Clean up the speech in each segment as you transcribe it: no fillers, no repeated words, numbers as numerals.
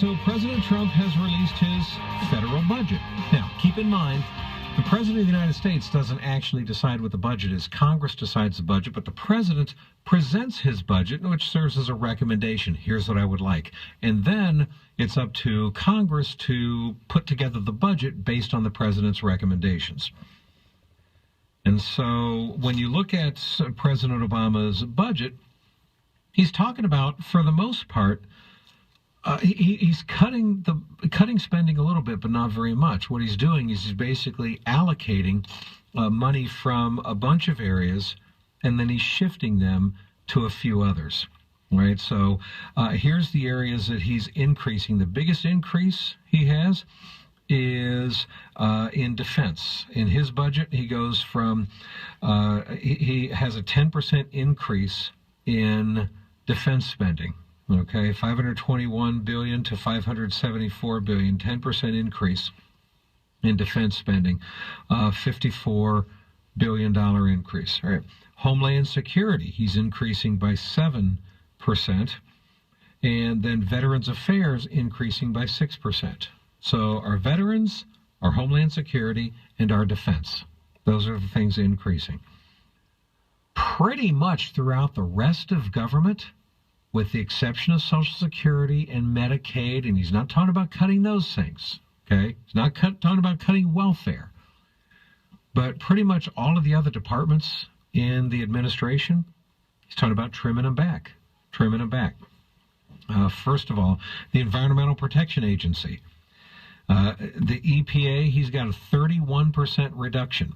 right, so President Trump has released his federal budget. Now, keep in mind, the President of the United States doesn't actually decide what the budget is. Congress decides the budget, but the President presents his budget, which serves as a recommendation. Here's what I would like. And then it's up to Congress to put together the budget based on the President's recommendations. And so when you look at President Obama's budget, he's talking about, for the most part, he's cutting spending a little bit, but not very much. What he's doing is he's basically allocating money from a bunch of areas, and then he's shifting them to a few others. Right. So here's the areas that he's increasing. The biggest increase he has is in defense. In his budget, he goes from he has a 10% increase in defense spending. Okay, $521 billion to $574 billion, 10% increase in defense spending, $54 billion increase. All right, Homeland Security, he's increasing by 7%, and then Veterans Affairs increasing by 6%. So our veterans, our Homeland Security, and our defense, those are the things increasing. Pretty much throughout the rest of government, with the exception of Social Security and Medicaid, and he's not talking about cutting those things, okay? He's not talking about cutting welfare. But pretty much all of the other departments in the administration, he's talking about trimming them back. First of all, the Environmental Protection Agency. The EPA, he's got a 31% reduction.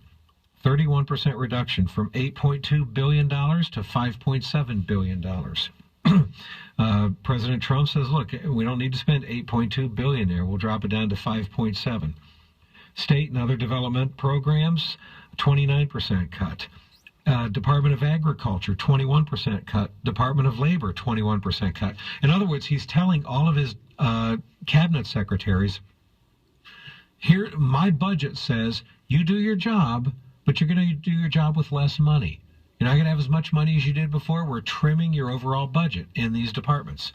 31% reduction from $8.2 billion to $5.7 billion. President Trump says, look, we don't need to spend $8.2 billion there. We'll drop it down to $5.7. State and other development programs, 29% cut. Department of Agriculture, 21% cut. Department of Labor, 21% cut. In other words, he's telling all of his cabinet secretaries, here, my budget says you do your job, but you're going to do your job with less money. You're not going to have as much money as you did before. We're trimming your overall budget in these departments.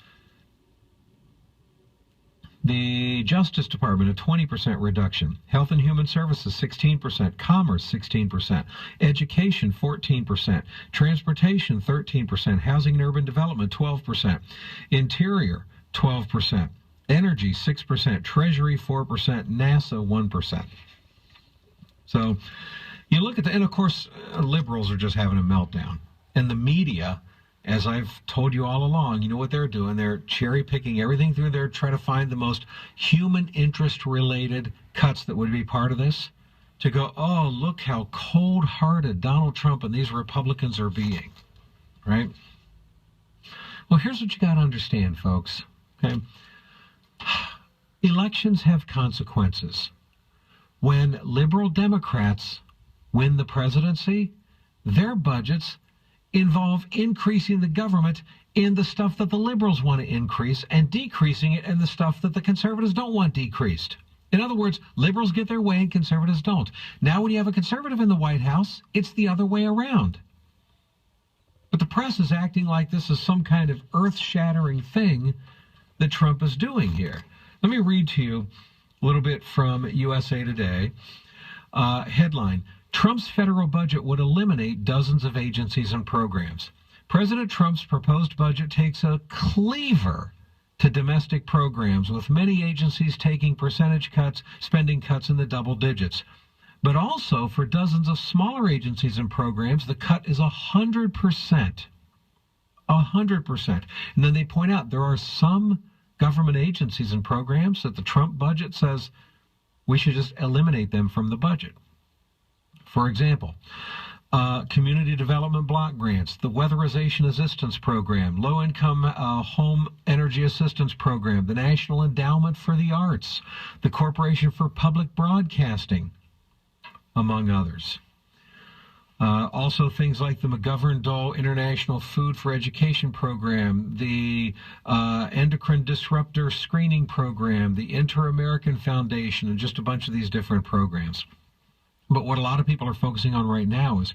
The Justice Department, a 20% reduction. Health and Human Services, 16%. Commerce, 16%. Education, 14%. Transportation, 13%. Housing and Urban Development, 12%. Interior, 12%. Energy, 6%. Treasury, 4%. NASA, 1%. So you look at the, and of course, liberals are just having a meltdown. And the media, as I've told you all along, you know what they're doing? They're cherry picking everything through there, trying to find the most human interest related cuts that would be part of this, to go, oh, look how cold-hearted Donald Trump and these Republicans are being, right? Well, here's what you got to understand, folks, okay? Elections have consequences. When liberal Democrats win the presidency, their budgets involve increasing the government in the stuff that the liberals want to increase and decreasing it in the stuff that the conservatives don't want decreased. In other words, liberals get their way and conservatives don't. Now when you have a conservative in the White House, it's the other way around. But the press is acting like this is some kind of earth-shattering thing that Trump is doing here. Let me read to you a little bit from USA Today. Headline, Trump's federal budget would eliminate dozens of agencies and programs. President Trump's proposed budget takes a cleaver to domestic programs, with many agencies taking percentage cuts, spending cuts in the double digits. But also for dozens of smaller agencies and programs, the cut is 100%. 100%. And then they point out there are some government agencies and programs that the Trump budget says we should just eliminate them from the budget. For example, community development block grants, the Weatherization Assistance Program, Low-Income Home Energy Assistance Program, the National Endowment for the Arts, the Corporation for Public Broadcasting, among others. Also things like the McGovern-Dole International Food for Education Program, the Endocrine Disruptor Screening Program, the Inter-American Foundation, and just a bunch of these different programs. But what a lot of people are focusing on right now is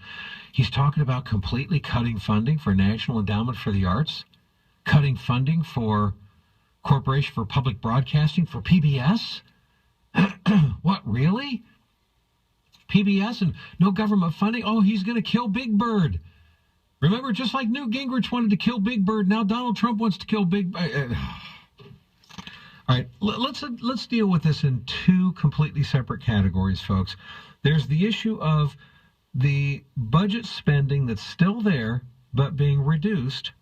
he's talking about completely cutting funding for National Endowment for the Arts, cutting funding for Corporation for Public Broadcasting, for PBS? What, really? PBS and no government funding? Oh, he's going to kill Big Bird. Remember, just like Newt Gingrich wanted to kill Big Bird, now Donald Trump wants to kill Big Bird. All right, let's deal with this in two completely separate categories, folks. There's the issue of the budget spending that's still there but being reduced,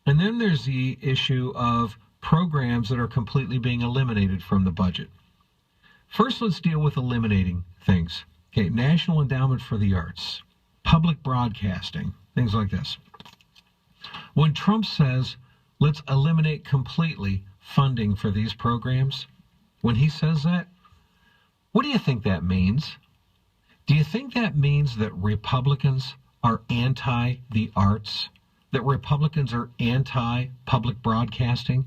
and then there's the issue of programs that are completely being eliminated from the budget. First, let's deal with eliminating things. Okay, National Endowment for the Arts, public broadcasting, things like this. When Trump says, let's eliminate completely funding for these programs, when he says that, what do you think that means? Do you think that means that Republicans are anti the arts? That Republicans are anti-public broadcasting?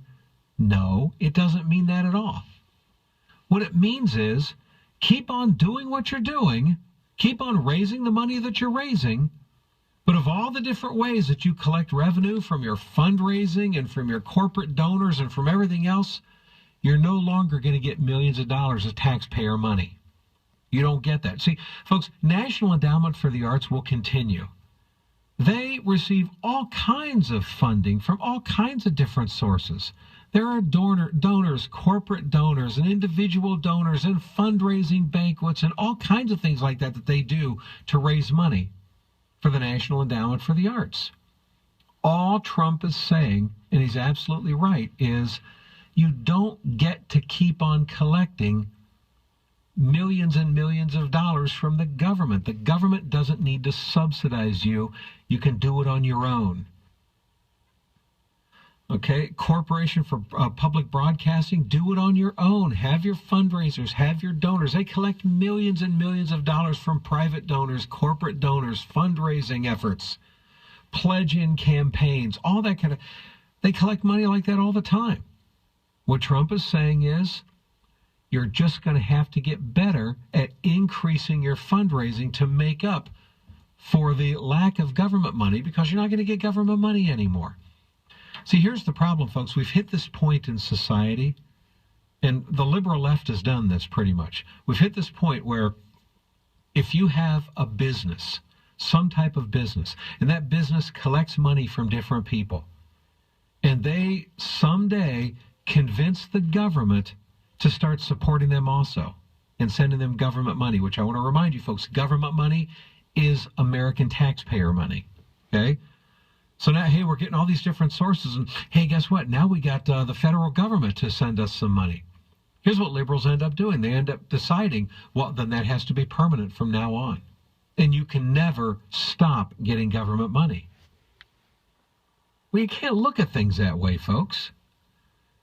No, it doesn't mean that at all. What it means is keep on doing what you're doing, keep on raising the money that you're raising, but of all the different ways that you collect revenue from your fundraising and from your corporate donors and from everything else, you're no longer going to get millions of dollars of taxpayer money. You don't get that. See, folks, National Endowment for the Arts will continue. They receive all kinds of funding from all kinds of different sources. There are donors, corporate donors, and individual donors, and fundraising banquets, and all kinds of things like that that they do to raise money for the National Endowment for the Arts. All Trump is saying, and he's absolutely right, is you don't get to keep on collecting millions and millions of dollars from the government. The government doesn't need to subsidize you. You can do it on your own. Okay, Corporation for Public Broadcasting, do it on your own. Have your fundraisers, have your donors. They collect millions and millions of dollars from private donors, corporate donors, fundraising efforts, pledge-in campaigns, all that kind of. They collect money like that all the time. What Trump is saying is, you're just going to have to get better at increasing your fundraising to make up for the lack of government money, because you're not going to get government money anymore. See, here's the problem, folks. We've hit this point in society, and the liberal left has done this pretty much. We've hit this point where if you have a business, some type of business, and that business collects money from different people, and they someday convince the government to start supporting them also and sending them government money, which I want to remind you, folks, government money is American taxpayer money, okay? So now, hey, we're getting all these different sources, and hey, guess what? Now we got the federal government to send us some money. Here's what liberals end up doing. They end up deciding, well, then that has to be permanent from now on. And you can never stop getting government money. Well, you can't look at things that way, folks.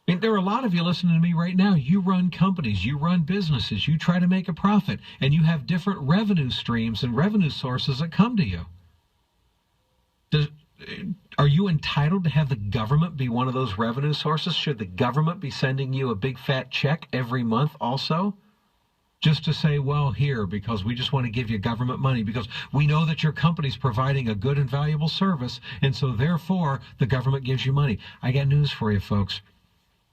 I mean, there are a lot of you listening to me right now. You run companies, you run businesses, you try to make a profit, and you have different revenue streams and revenue sources that come to you. Are you entitled to have the government be one of those revenue sources? Should the government be sending you a big fat check every month also? Just to say, well, here, because we just want to give you government money, because we know that your company's providing a good and valuable service, and so therefore the government gives you money. I got news for you, folks.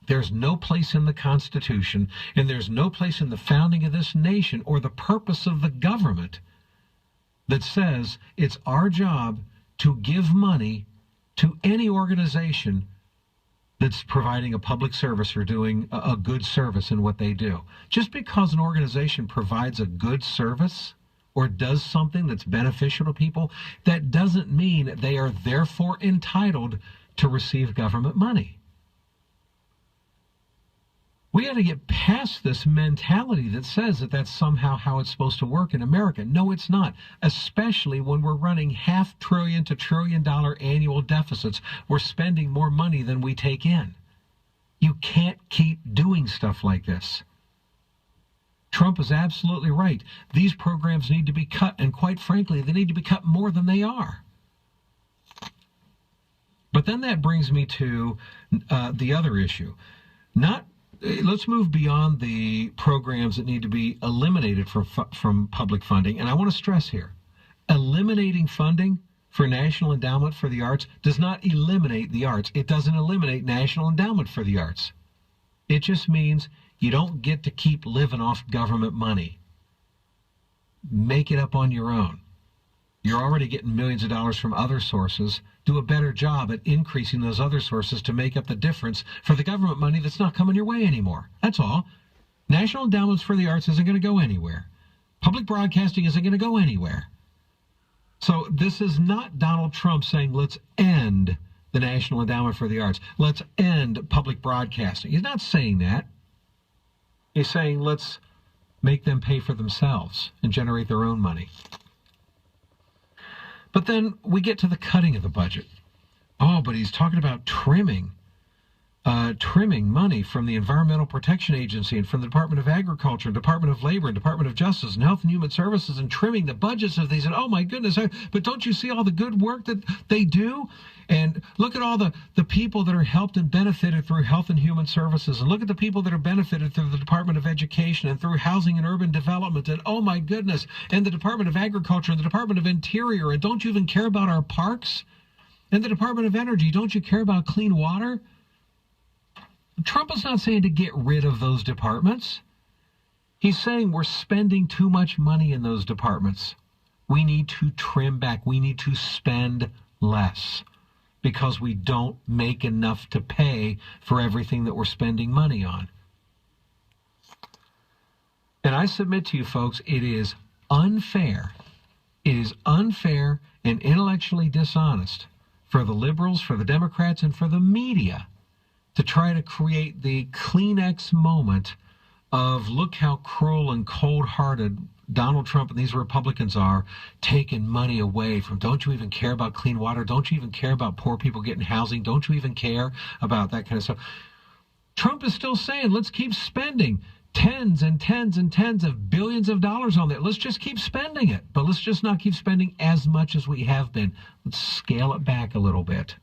There's no place in the Constitution, and there's no place in the founding of this nation or the purpose of the government that says it's our job to give money to any organization that's providing a public service or doing a good service in what they do. Just because an organization provides a good service or does something that's beneficial to people, that doesn't mean they are therefore entitled to receive government money. We got to get past this mentality that says that that's somehow how it's supposed to work in America. No, it's not, especially when we're running $500 billion to $1 trillion annual deficits. We're spending more money than we take in. You can't keep doing stuff like this. Trump is absolutely right. These programs need to be cut, and quite frankly, they need to be cut more than they are. But then that brings me to the other issue. Let's move beyond the programs that need to be eliminated from public funding. And I want to stress here, eliminating funding for National Endowment for the Arts does not eliminate the arts. It doesn't eliminate National Endowment for the Arts. It just means you don't get to keep living off government money. Make it up on your own. You're already getting millions of dollars from other sources. Do a better job at increasing those other sources to make up the difference for the government money that's not coming your way anymore. That's all. National Endowments for the Arts isn't going to go anywhere. Public broadcasting isn't going to go anywhere. So this is not Donald Trump saying, let's end the National Endowment for the Arts. Let's end public broadcasting. He's not saying that. He's saying, let's make them pay for themselves and generate their own money. But then we get to the cutting of the budget. Oh, but he's talking about trimming money from the Environmental Protection Agency and from the Department of Agriculture, Department of Labor, and Department of Justice and Health and Human Services, and trimming the budgets of these. And oh my goodness, but don't you see all the good work that they do? And look at all the people that are helped and benefited through Health and Human Services. And look at the people that are benefited through the Department of Education and through Housing and Urban Development. And oh my goodness, and the Department of Agriculture and the Department of Interior. And don't you even care about our parks? And the Department of Energy, don't you care about clean water? Trump is not saying to get rid of those departments. He's saying we're spending too much money in those departments. We need to trim back. We need to spend less because we don't make enough to pay for everything that we're spending money on. And I submit to you folks, it is unfair. It is unfair and intellectually dishonest for the liberals, for the Democrats, and for the media to try to create the Kleenex moment of look how cruel and cold-hearted Donald Trump and these Republicans are, taking money away from, don't you even care about clean water? Don't you even care about poor people getting housing? Don't you even care about that kind of stuff? Trump is still saying, let's keep spending tens and tens and tens of billions of dollars on that. Let's just keep spending it, but let's just not keep spending as much as we have been. Let's scale it back a little bit.